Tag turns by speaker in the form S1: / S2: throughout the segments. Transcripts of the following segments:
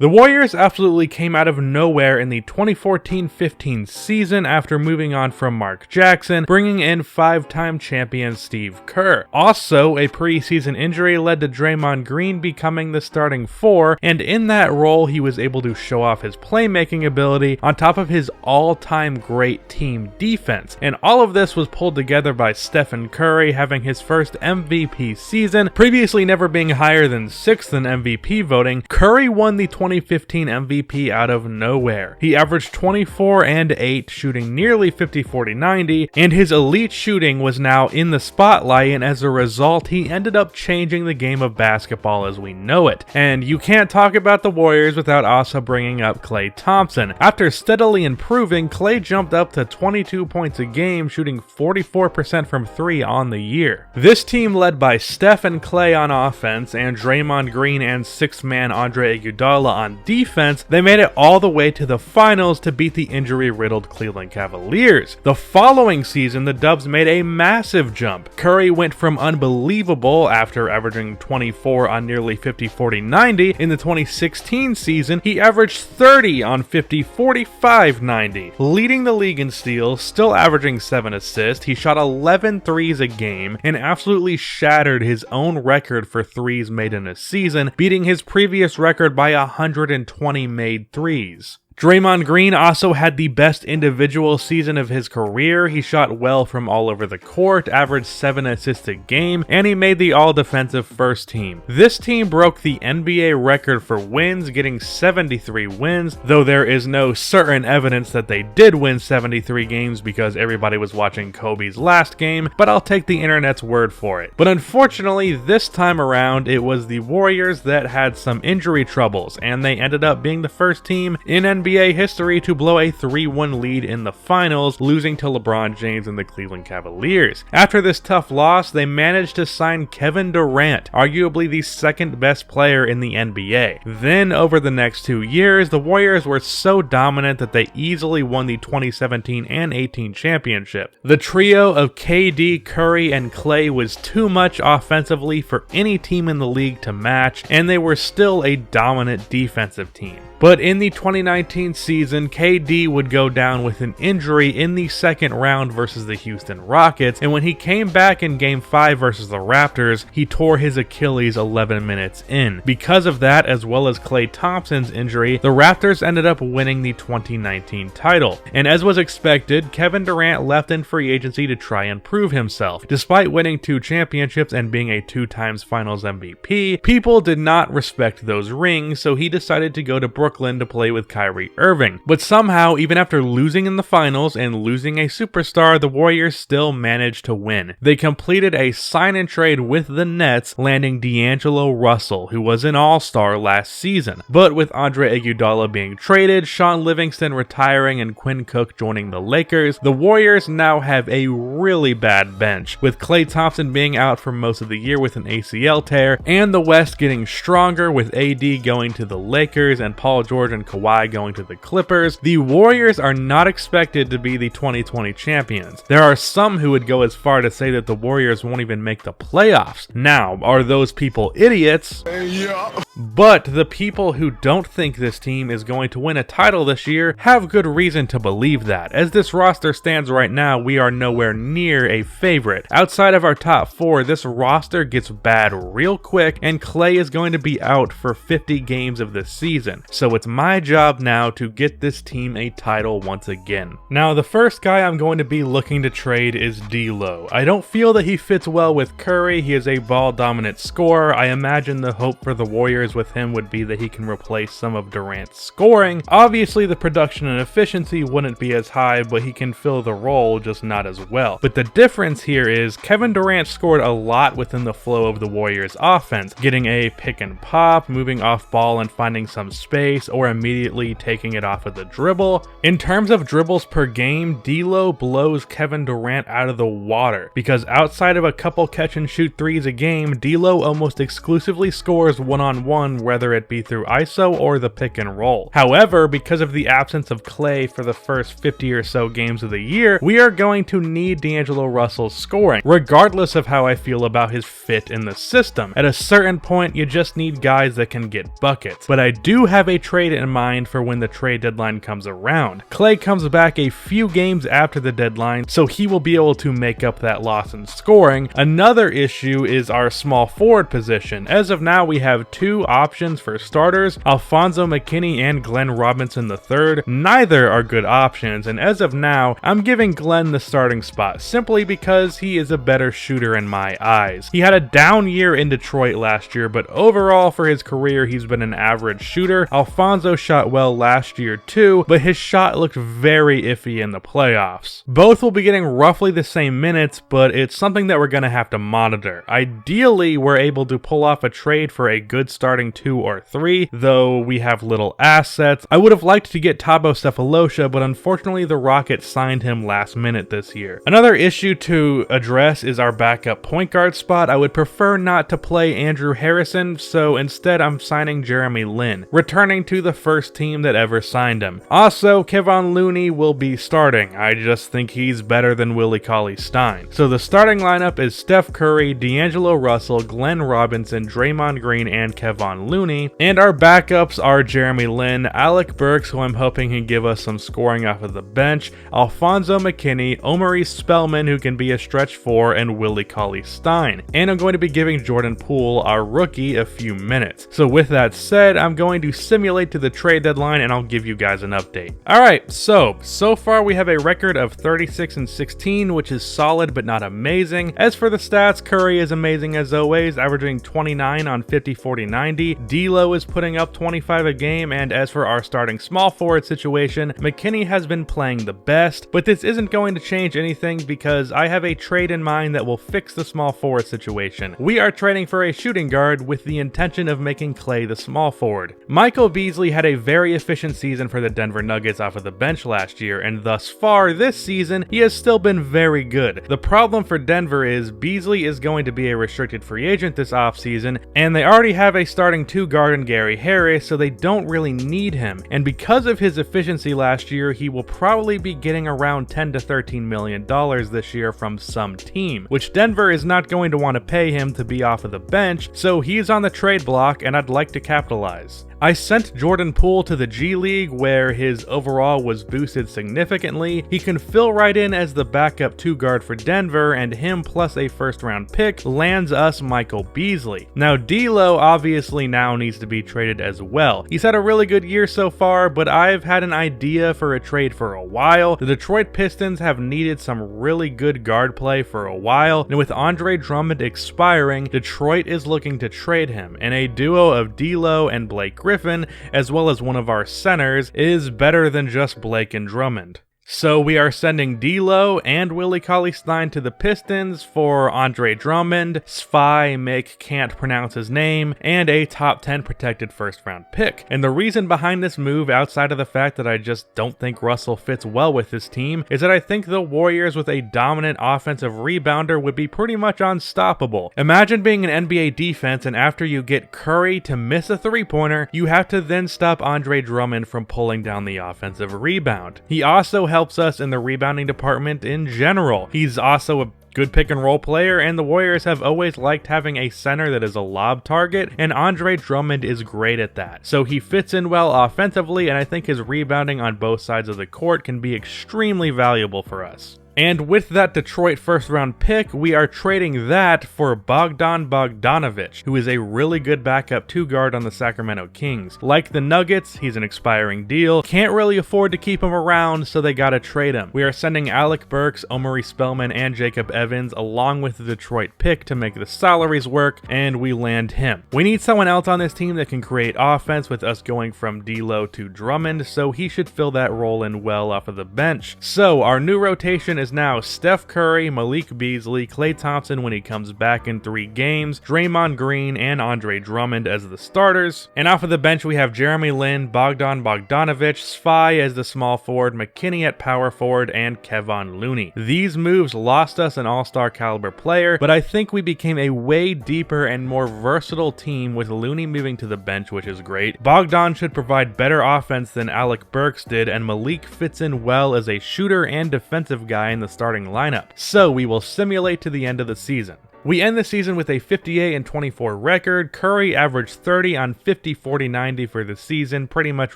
S1: The Warriors absolutely came out of nowhere in the 2014-15 season after moving on from Mark Jackson, bringing in 5-time champion Steve Kerr. Also, a preseason injury led to Draymond Green becoming the starting 4, and in that role he was able to show off his playmaking ability on top of his all-time great team defense. And all of this was pulled together by Stephen Curry having his first MVP season, previously never being higher than 6th in MVP voting. Curry won the 2015 MVP out of nowhere. He averaged 24 and 8, shooting nearly 50-40-90, and his elite shooting was now in the spotlight, and as a result, he ended up changing the game of basketball as we know it. And you can't talk about the Warriors without also bringing up Klay Thompson. After steadily improving, Klay jumped up to 22 points a game, shooting 44% from 3 on the year. This team led by Steph and Klay on offense, and Draymond Green and 6-man Andre Iguodala on defense, they made it all the way to the finals to beat the injury-riddled Cleveland Cavaliers. The following season, the Dubs made a massive jump. Curry went from unbelievable after averaging 24 on nearly 50-40-90. In the 2016 season, he averaged 30 on 50-45-90, leading the league in steals, still averaging 7 assists. He shot 11 threes a game and absolutely shattered his own record for threes made in a season, beating his previous record by 120 made threes. Draymond Green also had the best individual season of his career. He shot well from all over the court, averaged 7 assists a game, and he made the all-defensive first team. This team broke the NBA record for wins, getting 73 wins, though there is no certain evidence that they did win 73 games because everybody was watching Kobe's last game, but I'll take the internet's word for it. But unfortunately, this time around, it was the Warriors that had some injury troubles, and they ended up being the first team in NBA history to blow a 3-1 lead in the finals, losing to LeBron James and the Cleveland Cavaliers. After this tough loss, they managed to sign Kevin Durant, arguably the second best player in the NBA. Then, over the next 2 years, the Warriors were so dominant that they easily won the 2017 and 18 championship. The trio of KD, Curry, and Klay was too much offensively for any team in the league to match, and they were still a dominant defensive team. But in the 2019 season, KD would go down with an injury in the second round versus the Houston Rockets, and when he came back in Game 5 versus the Raptors, he tore his Achilles 11 minutes in. Because of that, as well as Klay Thompson's injury, the Raptors ended up winning the 2019 title. And as was expected, Kevin Durant left in free agency to try and prove himself. Despite winning 2 championships and being a 2-time Finals MVP, people did not respect those rings, so he decided to go to Brooklyn to play with Kyrie Irving. But somehow, even after losing in the finals and losing a superstar, the Warriors still managed to win. They completed a sign and trade with the Nets, landing D'Angelo Russell, who was an all-star last season. But with Andre Iguodala being traded, Sean Livingston retiring, and Quinn Cook joining the Lakers, the Warriors now have a really bad bench, with Klay Thompson being out for most of the year with an ACL tear, and the West getting stronger with AD going to the Lakers and Paul George and Kawhi going to the Clippers. The Warriors are not expected to be the 2020 champions. There are some who would go as far to say that the Warriors won't even make the playoffs. Now, are those people idiots? Yeah. But the people who don't think this team is going to win a title this year have good reason to believe that. As this roster stands right now, we are nowhere near a favorite. Outside of our top 4, this roster gets bad real quick, and Klay is going to be out for 50 games of this season. So it's my job now to get this team a title once again. Now, the first guy I'm going to be looking to trade is D'Lo. I don't feel that he fits well with Curry. He is a ball-dominant scorer. I imagine the hope for the Warriors with him would be that he can replace some of Durant's scoring. Obviously, the production and efficiency wouldn't be as high, but he can fill the role, just not as well. But the difference here is Kevin Durant scored a lot within the flow of the Warriors' offense, getting a pick and pop, moving off ball and finding some space, or immediately taking taking it off of the dribble. In terms of dribbles per game, D'Lo blows Kevin Durant out of the water, because outside of a couple catch and shoot threes a game, D'Lo almost exclusively scores one-on-one, whether it be through ISO or the pick and roll. However, because of the absence of Clay for the first 50 or so games of the year, we are going to need D'Angelo Russell's scoring, regardless of how I feel about his fit in the system. At a certain point, you just need guys that can get buckets. But I do have a trade in mind for when the trade deadline comes around. Clay comes back a few games after the deadline, so he will be able to make up that loss in scoring. Another issue is our small forward position. As of now, we have two options for starters, Alfonso McKinney and Glenn Robinson III. Neither are good options, and as of now, I'm giving Glenn the starting spot simply because he is a better shooter in my eyes. He had a down year in Detroit last year, but overall for his career, he's been an average shooter. Alfonso shot well last year too, but his shot looked very iffy in the playoffs. Both will be getting roughly the same minutes, but it's something that we're going to have to monitor. Ideally, we're able to pull off a trade for a good starting 2 or 3, though we have little assets. I would have liked to get Thabo Sefolosha, but unfortunately the Rockets signed him last minute this year. Another issue to address is our backup point guard spot. I would prefer not to play Andrew Harrison, so instead I'm signing Jeremy Lin, returning to the first team that ever signed him. Also, Kevon Looney will be starting. I just think he's better than Willie Cauley-Stein. So the starting lineup is Steph Curry, D'Angelo Russell, Glenn Robinson, Draymond Green, and Kevon Looney. And our backups are Jeremy Lin, Alec Burks, who I'm hoping can give us some scoring off of the bench, Alfonso McKinney, Omari Spellman, who can be a stretch 4, and Willie Cauley-Stein. And I'm going to be giving Jordan Poole, our rookie, a few minutes. So with that said, I'm going to simulate to the trade deadline and I'll give you guys an update. Alright, so far we have a record of 36-16, which is solid but not amazing. As for the stats, Curry is amazing as always, averaging 29 on 50-40-90. D'Lo is putting up 25 a game, and as for our starting small forward situation, McKinney has been playing the best, but this isn't going to change anything because I have a trade in mind that will fix the small forward situation. We are trading for a shooting guard with the intention of making Clay the small forward. Michael Beasley had a very efficient season for the Denver Nuggets off of the bench last year, and thus far this season, he has still been very good. The problem for Denver is Beasley is going to be a restricted free agent this offseason, and they already have a starting 2 guard in Gary Harris, so they don't really need him. And because of his efficiency last year, he will probably be getting around $10 to $13 million this year from some team, which Denver is not going to want to pay him to be off of the bench, so he's on the trade block and I'd like to capitalize. I sent Jordan Poole to the G League where his overall was boosted significantly. He can fill right in as the backup 2 guard for Denver, and him plus a first round pick lands us Michael Beasley. Now D'Lo obviously now needs to be traded as well. He's had a really good year so far, but I've had an idea for a trade for a while. The Detroit Pistons have needed some really good guard play for a while, and with Andre Drummond expiring, Detroit is looking to trade him, and a duo of D'Lo and Blake Griffin, as well as one of our centers, is better than just Blake and Drummond. So we are sending D'Lo and Willie Cauley-Stein to the Pistons for Andre Drummond, Mick can't pronounce his name, and a top 10 protected first round pick. And the reason behind this move, outside of the fact that I just don't think Russell fits well with this team, is that I think the Warriors with a dominant offensive rebounder would be pretty much unstoppable. Imagine being an NBA defense, and after you get Curry to miss a 3-pointer, you have to then stop Andre Drummond from pulling down the offensive rebound. He also helps us in the rebounding department in general. He's also a good pick and roll player, and the Warriors have always liked having a center that is a lob target, and Andre Drummond is great at that. So he fits in well offensively, and I think his rebounding on both sides of the court can be extremely valuable for us. And with that Detroit first round pick, we are trading that for Bogdan Bogdanovic, who is a really good backup 2 guard on the Sacramento Kings. Like the Nuggets, he's an expiring deal. Can't really afford to keep him around, so they gotta trade him. We are sending Alec Burks, Omari Spellman, and Jacob Evans along with the Detroit pick to make the salaries work, and we land him. We need someone else on this team that can create offense, with us going from D'Lo to Drummond, so he should fill that role in well off of the bench. So our new rotation is now Steph Curry, Malik Beasley, Klay Thompson when he comes back in 3 games, Draymond Green, and Andre Drummond as the starters. And off of the bench, we have Jeremy Lin, Bogdan Bogdanovic, Svi as the small forward, McKinney at power forward, and Kevon Looney. These moves lost us an all-star caliber player, but I think we became a way deeper and more versatile team with Looney moving to the bench, which is great. Bogdan should provide better offense than Alec Burks did, and Malik fits in well as a shooter and defensive guy in the starting lineup. So we will simulate to the end of the season. We end the season with a 58-24 record. Curry averaged 30 on 50, 40, 90 for the season, pretty much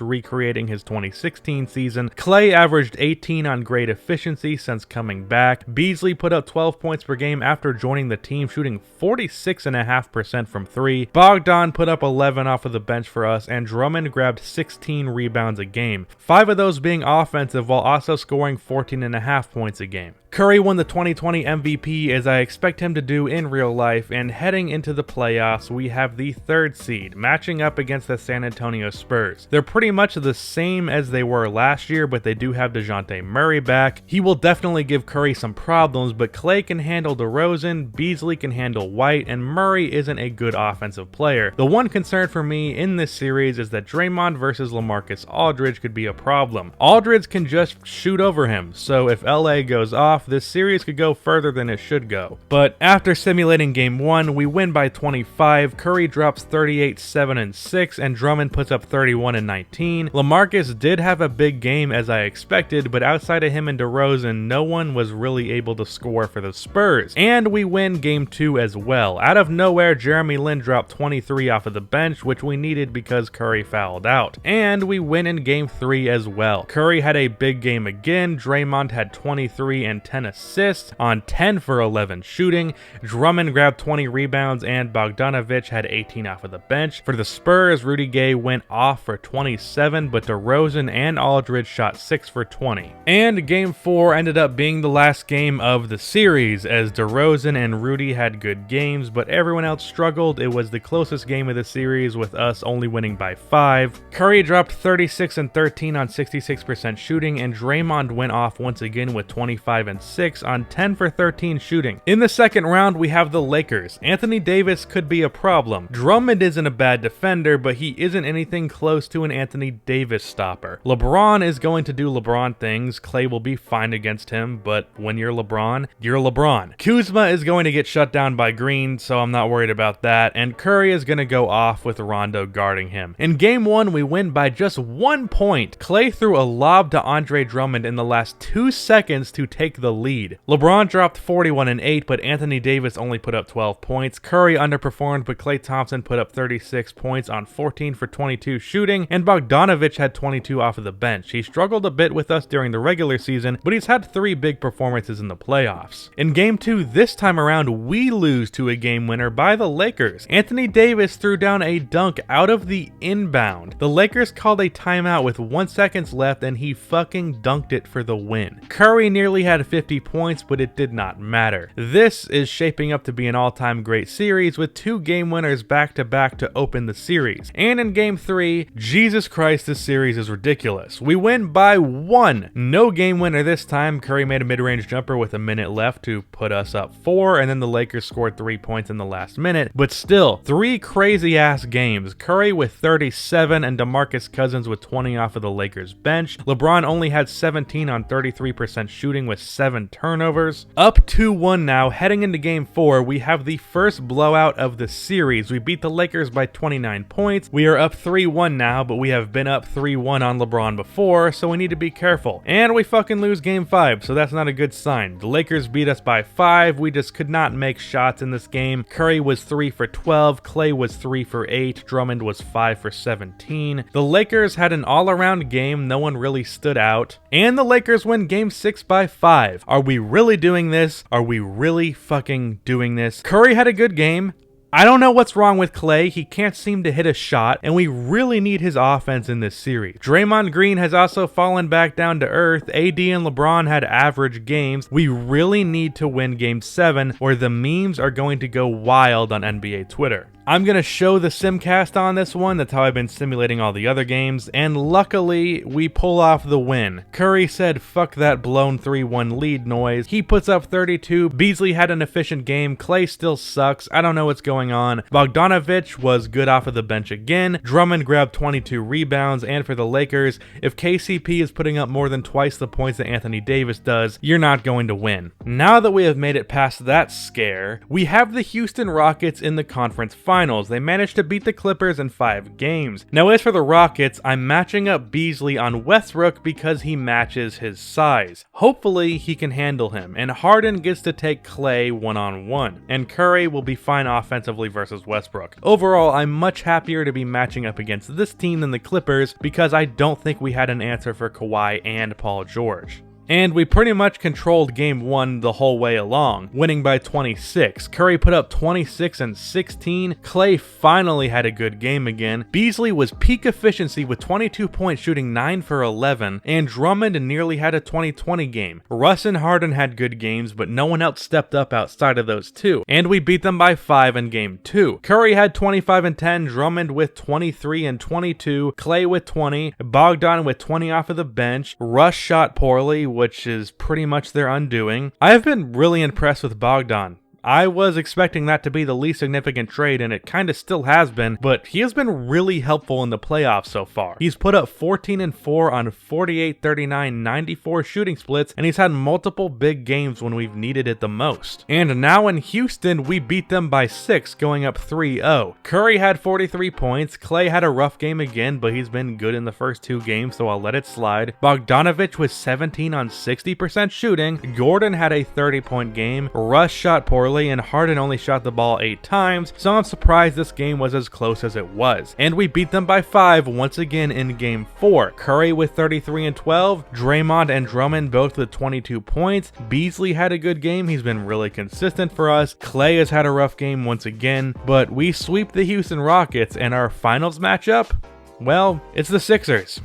S1: recreating his 2016 season. Klay averaged 18 on great efficiency since coming back. Beasley put up 12 points per game after joining the team, shooting 46.5% from 3. Bogdan put up 11 off of the bench for us, and Drummond grabbed 16 rebounds a game, 5 of those being offensive while also scoring 14.5 points a game. Curry won the 2020 MVP as I expect him to do in real life, and heading into the playoffs, we have the 3rd seed matching up against the San Antonio Spurs. They're pretty much the same as they were last year, but they do have DeJounte Murray back. He will definitely give Curry some problems, but Klay can handle DeRozan, Beasley can handle White, and Murray isn't a good offensive player. The one concern for me in this series is that Draymond versus LaMarcus Aldridge could be a problem. Aldridge can just shoot over him, so if LA goes off, this series could go further than it should go. But after simulating game 1, we win by 25, Curry drops 38, 7, and 6, and Drummond puts up 31 and 19. LaMarcus did have a big game as I expected, but outside of him and DeRozan, no one was really able to score for the Spurs. And we win game 2 as well. Out of nowhere, Jeremy Lin dropped 23 off of the bench, which we needed because Curry fouled out. And we win in game 3 as well. Curry had a big game again, Draymond had 23 and 10 assists on 10 for 11 shooting. Drummond grabbed 20 rebounds and Bogdanovic had 18 off of the bench. For the Spurs, Rudy Gay went off for 27, but DeRozan and Aldridge shot 6 for 20. And game 4 ended up being the last game of the series as DeRozan and Rudy had good games, but everyone else struggled. It was the closest game of the series with us only winning by 5. Curry dropped 36 and 13 on 66% shooting, and Draymond went off once again with 25 and 6 on 10 for 13 shooting. In the second round, we have the Lakers. Anthony Davis could be a problem. Drummond isn't a bad defender, but he isn't anything close to an Anthony Davis stopper. LeBron is going to do LeBron things. Klay will be fine against him, but when you're LeBron, you're LeBron. Kuzma is going to get shut down by Green, so I'm not worried about that, and Curry is going to go off with Rondo guarding him. In game 1, we win by just 1 point. Klay threw a lob to Andre Drummond in the last 2 seconds to take the lead. LeBron dropped 41 and 8, but Anthony Davis only put up 12 points. Curry underperformed, but Klay Thompson put up 36 points on 14 for 22 shooting, and Bogdanovic had 22 off of the bench. He struggled a bit with us during the regular season, but he's had 3 big performances in the playoffs. In game 2, this time around, we lose to a game winner by the Lakers. Anthony Davis threw down a dunk out of the inbound. The Lakers called a timeout with 1 second left, and he fucking dunked it for the win. Curry nearly had 50 points, but it did not matter. This is shaping up to be an all-time great series with 2 game winners back-to-back to open the series. And in game 3, Jesus Christ, this series is ridiculous. We win by 1. No game winner this time. Curry made a mid-range jumper with a minute left to put us up 4, and then the Lakers scored 3 points in the last minute. But still, 3 crazy-ass games. Curry with 37 and DeMarcus Cousins with 20 off of the Lakers bench. LeBron only had 17 on 33% shooting with 7 turnovers. Up 2-1 now, heading into game 4, we have the first blowout of the series. We beat the Lakers by 29 points. We are up 3-1 now, but we have been up 3-1 on LeBron before, so we need to be careful. And we fucking lose game 5, so that's not a good sign. The Lakers beat us by 5. We just could not make shots in this game. Curry was 3 for 12, Klay was 3 for 8, Drummond was 5 for 17. The Lakers had an all-around game, no one really stood out. And the Lakers win game 6 by 5. Are we really doing this? Are we really fucking doing this? Curry had a good game. I don't know what's wrong with Klay. He can't seem to hit a shot, and we really need his offense in this series. Draymond Green has also fallen back down to earth. AD and LeBron had average games. We really need to win game 7, or the memes are going to go wild on NBA Twitter. I'm gonna show the simcast on this one, that's how I've been simulating all the other games, and luckily, we pull off the win. Curry said fuck that blown 3-1 lead noise. He puts up 32, Beasley had an efficient game, Klay still sucks, I don't know what's going on. Bogdanovic was good off of the bench again, Drummond grabbed 22 rebounds, and for the Lakers, if KCP is putting up more than twice the points that Anthony Davis does, you're not going to win. Now that we have made it past that scare, we have the Houston Rockets in the conference finals. They managed to beat the Clippers in 5 games. Now as for the Rockets, I'm matching up Beasley on Westbrook because he matches his size. Hopefully he can handle him, and Harden gets to take Klay one-on-one, and Curry will be fine offensively versus Westbrook. Overall, I'm much happier to be matching up against this team than the Clippers because I don't think we had an answer for Kawhi and Paul George. And we pretty much controlled game 1 the whole way along, winning by 26. Curry put up 26 and 16. Klay finally had a good game again. Beasley was peak efficiency with 22 points, shooting 9 for 11, and Drummond nearly had a 20-20 game. Russ and Harden had good games, but no one else stepped up outside of those two, and we beat them by 5 in game 2. Curry had 25 and 10, Drummond with 23 and 22, Klay with 20, Bogdan with 20 off of the bench. Russ shot poorly, which is pretty much their undoing. I've been really impressed with Bogdan. I was expecting that to be the least significant trade, and it kinda still has been, but he has been really helpful in the playoffs so far. He's put up 14 and 4 on 48, 39, 94 shooting splits, and he's had multiple big games when we've needed it the most. And now in Houston, we beat them by 6, going up 3-0. Curry had 43 points, Klay had a rough game again, but he's been good in the first 2 games, so I'll let it slide. Bogdanovic was 17 on 60% shooting, Gordon had a 30-point game, Russ shot poorly, and Harden only shot the ball 8 times, so I'm surprised this game was as close as it was. And we beat them by 5 once again in game 4. Curry with 33 and 12, Draymond and Drummond both with 22 points. Beasley had a good game, he's been really consistent for us. Klay has had a rough game once again, but we sweep the Houston Rockets, and our finals matchup? Well, it's the Sixers.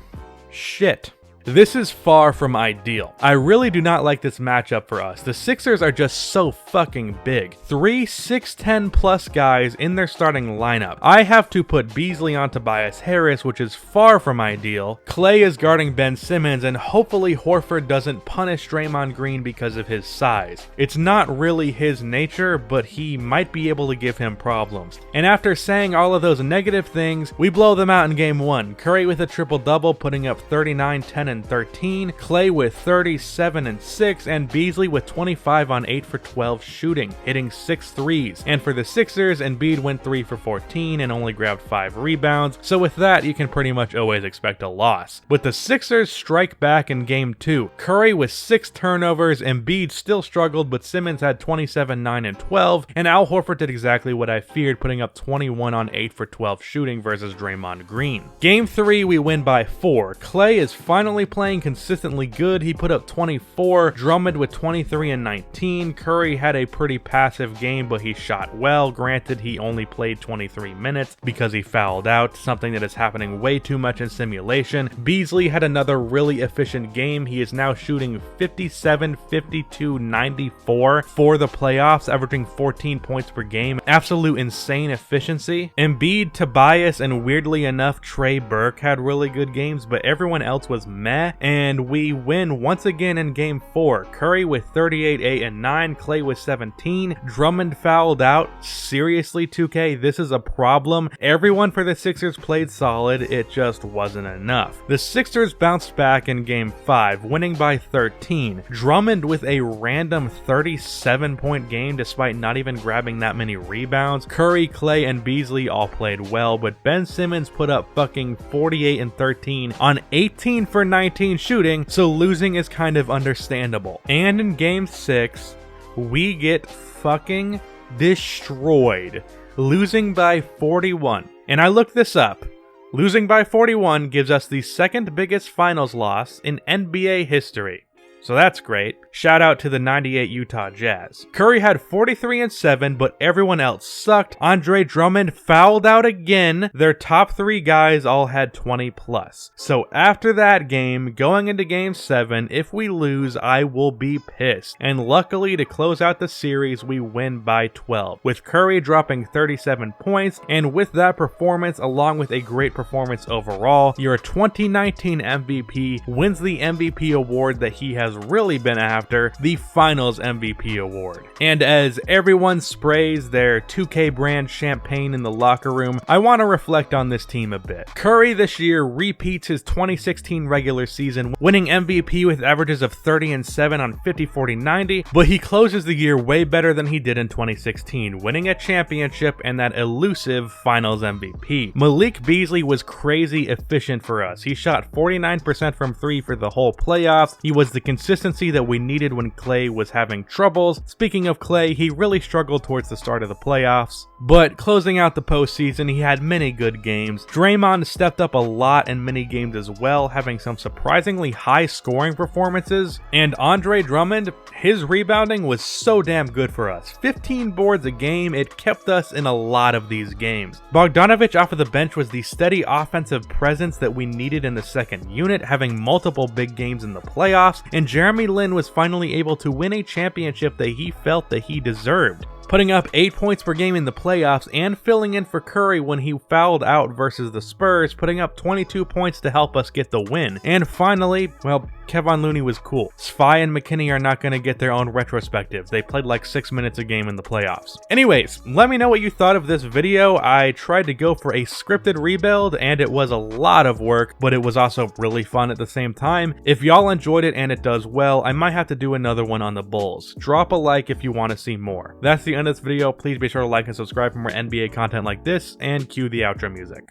S1: Shit. This is far from ideal. I really do not like this matchup for us. The Sixers are just so fucking big. 3 6'10 plus guys in their starting lineup. I have to put Beasley on Tobias Harris, which is far from ideal. Klay is guarding Ben Simmons, and hopefully Horford doesn't punish Draymond Green because of his size. It's not really his nature, but he might be able to give him problems. And after saying all of those negative things, we blow them out in game 1. Curry with a triple-double, putting up 39, 10, and 13, Klay with 37 and 6, and Beasley with 25 on 8 for 12 shooting, hitting 6 threes. And for the Sixers, Embiid went 3 for 14 and only grabbed 5 rebounds, so with that you can pretty much always expect a loss. With the Sixers strike back in game 2, Curry with 6 turnovers, Embiid still struggled, but Simmons had 27, 9, and 12, and Al Horford did exactly what I feared, putting up 21 on 8 for 12 shooting versus Draymond Green. Game 3 we win by 4. Klay is finally playing consistently good. He put up 24, Drummond with 23 and 19. Curry had a pretty passive game, but he shot well. Granted, he only played 23 minutes because he fouled out, something that is happening way too much in simulation. Beasley had another really efficient game. He is now shooting 57, 52, 94 for the playoffs, averaging 14 points per game. Absolute insane efficiency. Embiid, Tobias, and weirdly enough, Trey Burke had really good games, but everyone else was meh. And we win once again in game 4. Curry with 38, 8, and 9, Klay with 17, Drummond fouled out. Seriously, 2K, this is a problem. Everyone for the Sixers played solid, it just wasn't enough. The Sixers bounced back in game 5, winning by 13. Drummond with a random 37-point game despite not even grabbing that many rebounds. Curry, Klay, and Beasley all played well, but Ben Simmons put up fucking 48 and 13 on 18 for 19 shooting, so losing is kind of understandable. And in game 6, we get fucking destroyed, losing by 41. And I looked this up. Losing by 41 gives us the second biggest finals loss in NBA history. so that's great. Shout out to the 98 Utah Jazz. Curry had 43 and 7, but everyone else sucked. Andre Drummond fouled out again. Their top 3 guys all had 20 plus. So after that game, going into game 7, if we lose, I will be pissed. And luckily, to close out the series, we win by 12, with Curry dropping 37 points, and with that performance, along with a great performance overall, your 2019 MVP wins the MVP award that he has really been after, the Finals MVP award. And as everyone sprays their 2K brand champagne in the locker room, I want to reflect on this team a bit. Curry this year repeats his 2016 regular season, winning MVP with averages of 30 and 7 on 50, 40, 90, but he closes the year way better than he did in 2016, winning a championship and that elusive Finals MVP. Malik Beasley was crazy efficient for us. He shot 49% from 3 for the whole playoffs. He was the consistency that we needed when Klay was having troubles. Speaking of Klay, he really struggled towards the start of the playoffs, but closing out the postseason, he had many good games. Draymond stepped up a lot in many games as well, having some surprisingly high scoring performances, and Andre Drummond, his rebounding was so damn good for us. 15 boards a game, it kept us in a lot of these games. Bogdanovic off of the bench was the steady offensive presence that we needed in the second unit, having multiple big games in the playoffs, and Jeremy Lin was finally able to win a championship that he felt that he deserved, putting up 8 points per game in the playoffs and filling in for Curry when he fouled out versus the Spurs, putting up 22 points to help us get the win. And finally, well, Kevon Looney was cool. Svi and McKinney are not going to get their own retrospective. They played like 6 minutes a game in the playoffs. Anyways, let me know what you thought of this video. I tried to go for a scripted rebuild and it was a lot of work, but it was also really fun at the same time. If y'all enjoyed it and it does well, I might have to do another one on the Bulls. Drop a like if you want to see more. That's the end of this video. Please be sure to like and subscribe for more NBA content like this, and cue the outro music.